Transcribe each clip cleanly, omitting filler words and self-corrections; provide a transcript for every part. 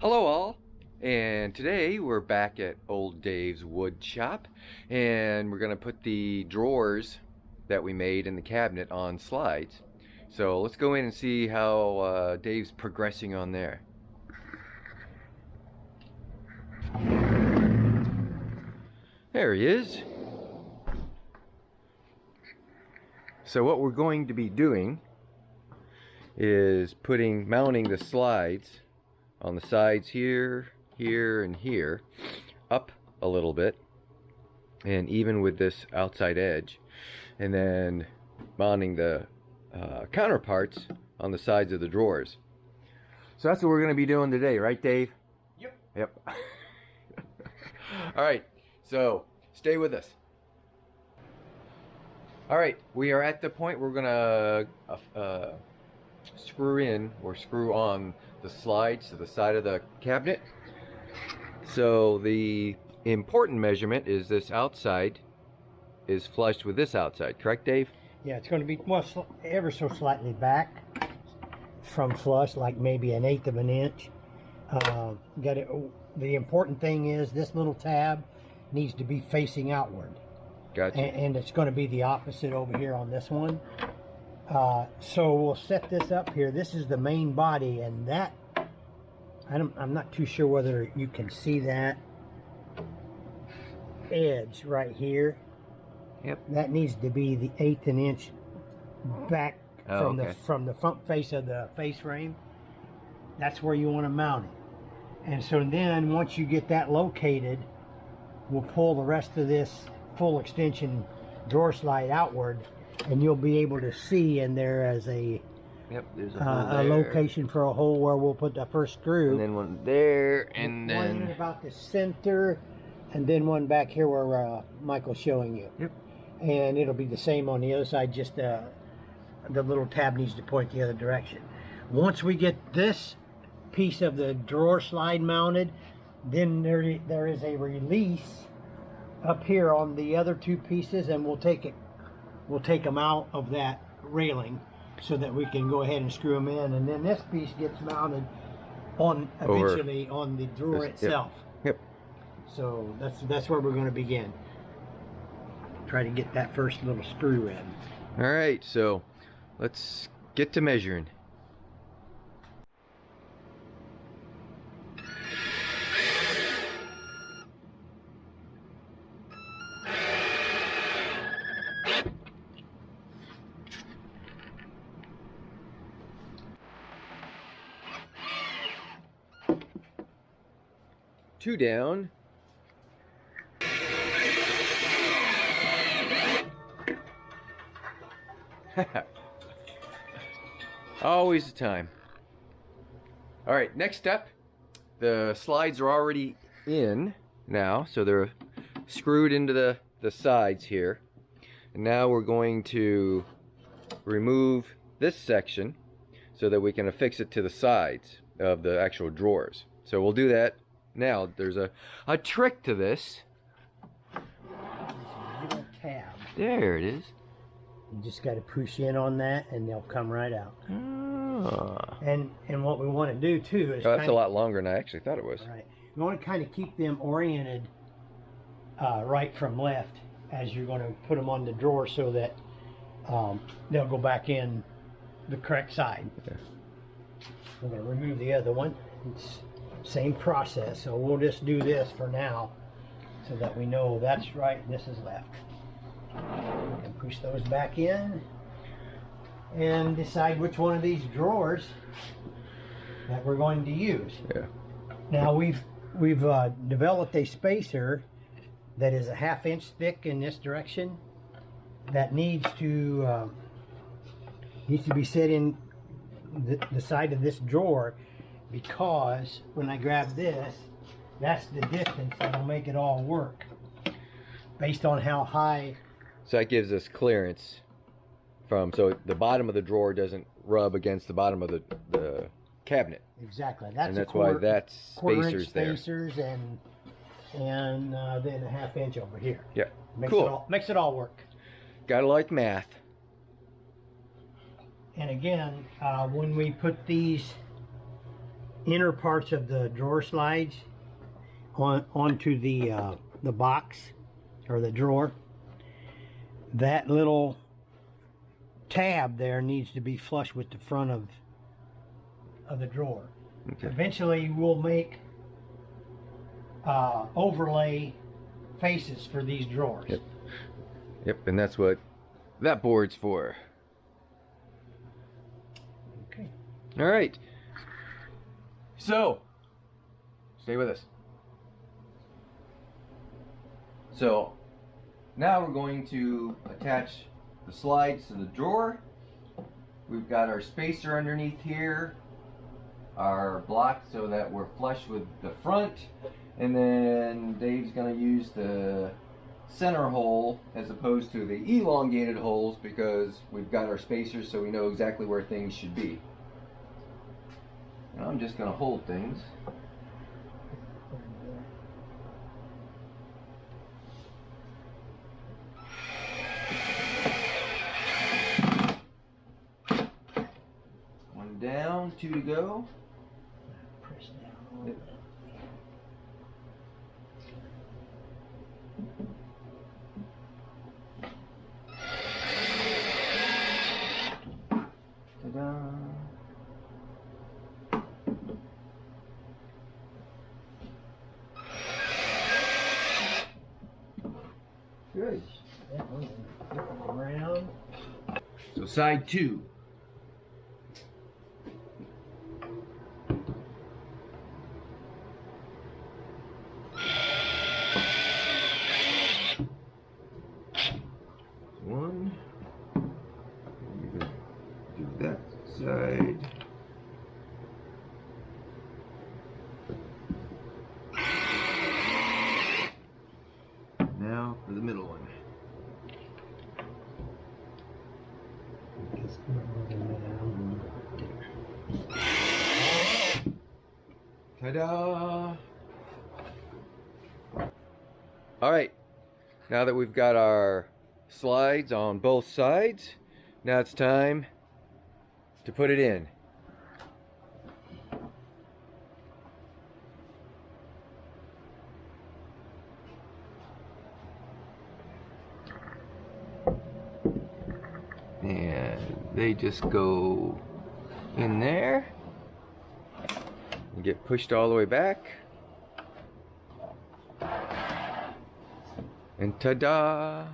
Hello all, and today we're back at Old Dave's wood shop, and we're gonna put the drawers that we made in the cabinet on slides. So let's go in and see how Dave's progressing on there. There he is. So what we're going to be doing is mounting the slides on the sides here, here, and here, up a little bit, and even with this outside edge, and then mounting the counterparts on the sides of the drawers. So that's what we're going to be doing today, right, Dave? Yep. Yep. All right, so stay with us. All right, we are at the point we're going to screw on the slides to the side of the cabinet. So the important measurement is this outside is flush with this outside, correct, Dave? Yeah, it's going to be ever so slightly back from flush, like maybe 1/8 of an inch. The important thing is this little tab needs to be facing outward. Gotcha. And it's going to be the opposite over here on this one. So we'll set this up here. This is the main body, and that I'm not too sure whether you can see that edge right here. Yep. That needs to be the 1/8 of an inch back from the front face of the face frame. That's where you want to mount it. And so then once you get that located, we'll pull the rest of this full extension drawer slide outward, and you'll be able to see in there as a there's a location for a hole where we'll put the first screw. And then one there, and then one about the center, and then one back here where Michael's showing you. Yep. And it'll be the same on the other side, just the little tab needs to point the other direction. Once we get this piece of the drawer slide mounted, then there is a release up here on the other two pieces, and we'll take them out of that railing so that we can go ahead and screw them in, and then this piece gets mounted on eventually on the drawer itself. Yep. So that's where we're going to begin. Try to get that first little screw in. All right, so let's get to measuring. Two down. Always the time. All right, next step. The slides are already in now, so they're screwed into the sides here. And now we're going to remove this section so that we can affix it to the sides of the actual drawers. So we'll do that now. There's a trick to this. Little tab. There it is. You just got to push in on that, and they'll come right out. Ah. And what we want to do too is that's a lot longer than I actually thought it was. Right. You want to kind of keep them oriented right from left as you're going to put them on the drawer, so that they'll go back in the correct side. Okay. We're going to remove the other one. It's same process, so we'll just do this for now so that we know that's right and this is left. And push those back in and decide which one of these drawers that we're going to use. Yeah. Now we've developed a spacer that is a 1/2 inch thick in this direction that needs to be set in the side of this drawer, because when I grab this, that's the distance that'll make it all work based on how high. So that gives us clearance so the bottom of the drawer doesn't rub against the bottom of the cabinet. Exactly. That's why that spacer's there. Spacers and then a 1/2 inch over here. Yeah. Makes it all work. Gotta like math. And again, when we put these inner parts of the drawer slides onto the box or the drawer, that little tab there needs to be flush with the front of the drawer. Okay. Eventually we'll make overlay faces for these drawers. Yep. Yep, and that's what that board's for. Okay. All right. So, stay with us. So, now we're going to attach the slides to the drawer. We've got our spacer underneath here, our block so that we're flush with the front, and then Dave's going to use the center hole as opposed to the elongated holes because we've got our spacers so we know exactly where things should be. And I'm just going to hold things. One down, two to go. Press down a little bit. Ta-da. Good. That one, flip it around. So side two. One. You're gonna do that side. Now for the middle one. Just moving around. Ta-da! All right, now that we've got our slides on both sides, now it's time to put it in. And they just go in there and get pushed all the way back. And ta-da!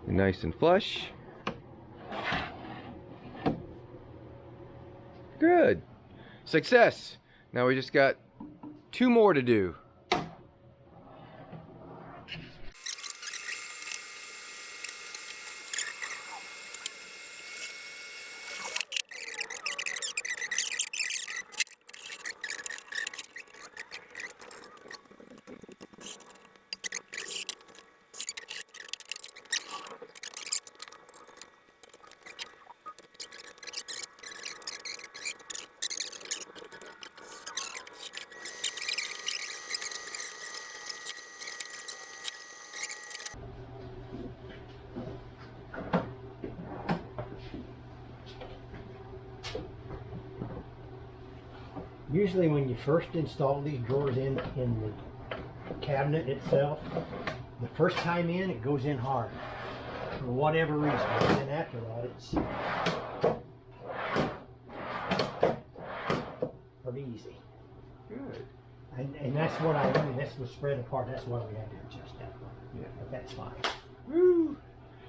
Nice and flush. Good. Success. Now we just got two more to do. Usually when you first install these drawers in the cabinet itself, the first time in it goes in hard for whatever reason, and then after that it's pretty easy. Good. And that's what I mean, this was spread apart, that's why we had to adjust that one. Yeah. But that's fine. Woo!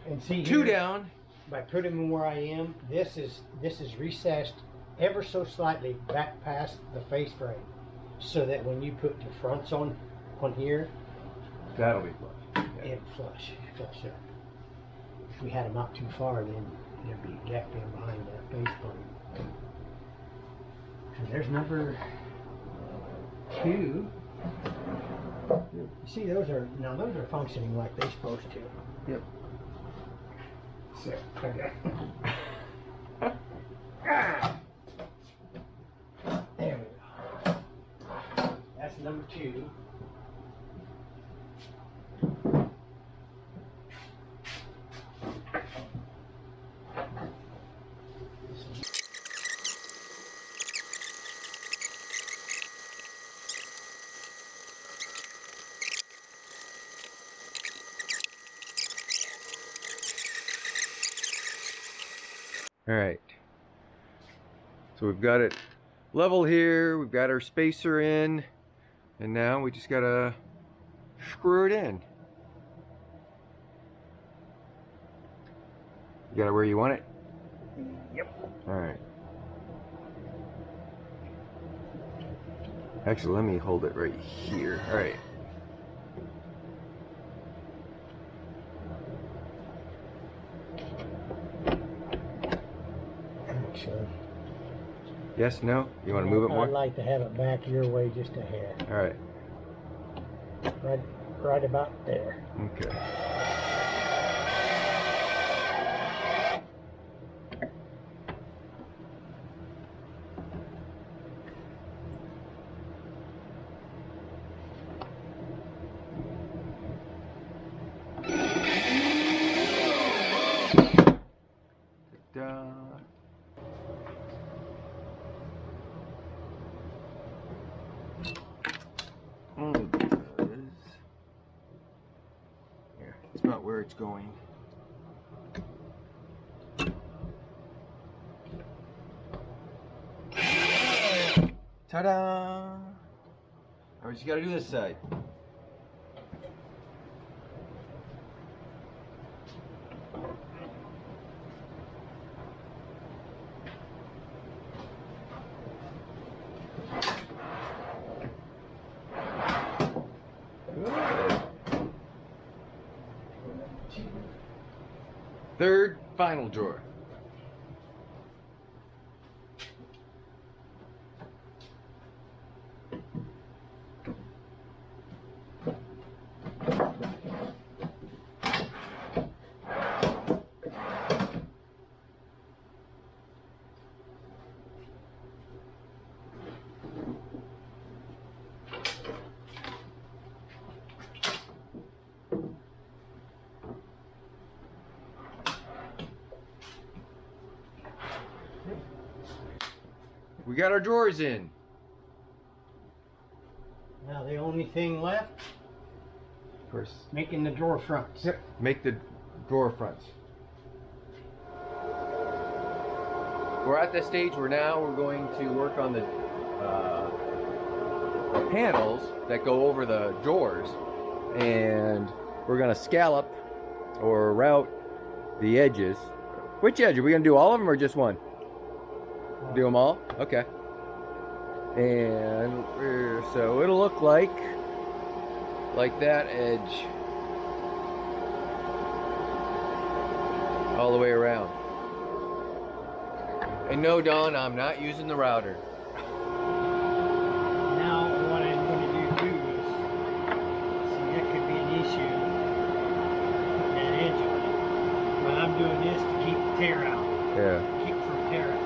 And see Two here, down. by putting them where I am, this is recessed ever so slightly back past the face frame, so that when you put the fronts on here, That'll be flush. Yeah. it flush up. If we had them out too far, then there'd be a gap in behind that face frame. And there's number 2. You see, those are functioning like they're supposed to. Yep. So, okay. There we go. That's number 2. Alright. So we've got it level here, we've got our spacer in, and now we just gotta screw it in. You got it where you want it? Yep. Alright. Actually, let me hold it right here. Alright. Actually, Yes, no? You want to move it I'd more? like to have it back your way just a hair. Alright. Right about there. Okay. Ta-da. Only because here, it's not where it's going. Ta-da! Alright, you gotta do this side. Third, final drawer. We got our drawers in. Now the only thing left, Of course. making the drawer fronts. Yep. Make the drawer fronts. We're at the stage where now we're going to work on the panels that go over the drawers, and we're going to scallop or route the edges. Which edge? Are we going to do all of them or just one? Do them all? Okay. And so it'll look like that edge all the way around. And no, Don, I'm not using the router. Now what I'm going to do too is, see, that could be an issue, putting that edge on it. But I'm doing this to keep the tear out. Yeah. Keep from tear out.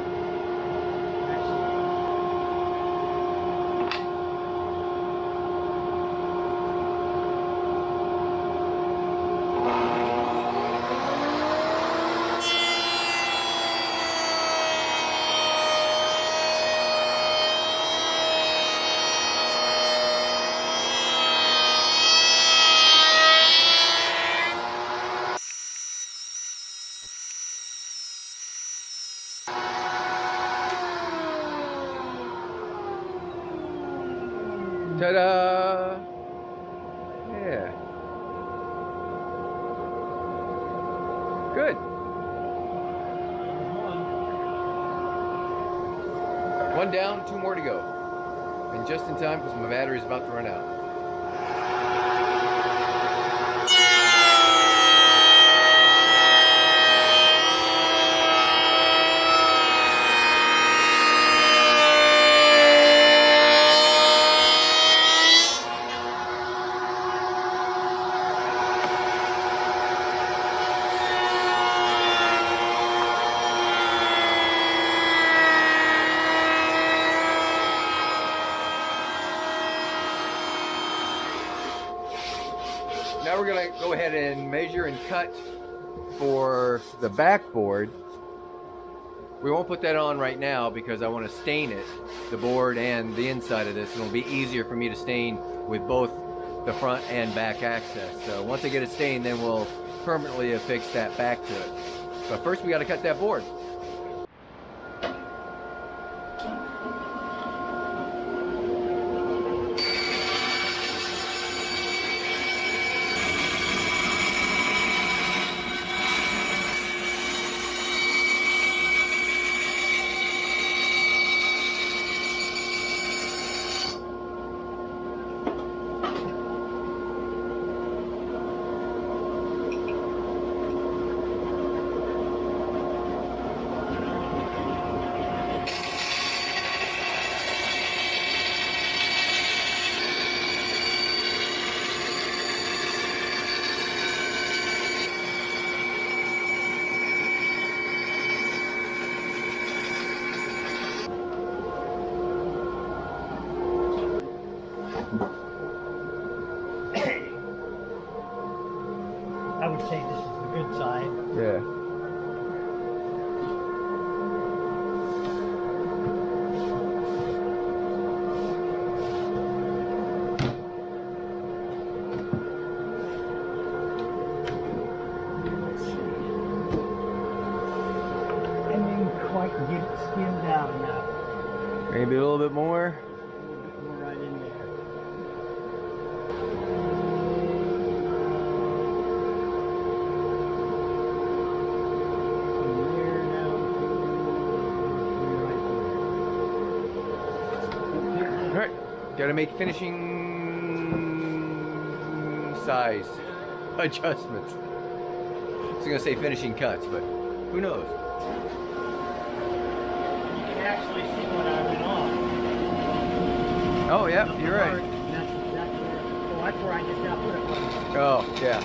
Ta-da! Yeah. Good. One down, two more to go. And just in time because my battery is about to run out. Now we're going to go ahead and measure and cut for the backboard. We won't put that on right now because I want to stain it, the board and the inside of this, and it'll be easier for me to stain with both the front and back access. So once I get it stained, then we'll permanently affix that back to it. But first we got to cut that board. quite get it skimmed down enough. Maybe a little bit more. A little bit more right in there. From there down to right there. Alright, gotta make finishing size adjustments. I was gonna say finishing cuts, but who knows? You can actually see what I went off. Oh, yeah, you're right. That's exactly where. Oh, that's where I just got put it. Oh, yeah.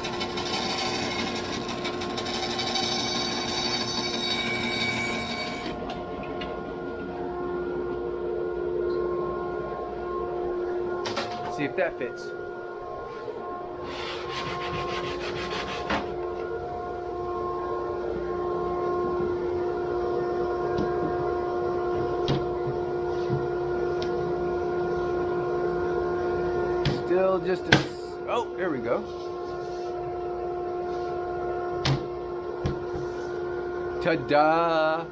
Let's see if that fits. Still just a... Oh, there we go. Ta-da!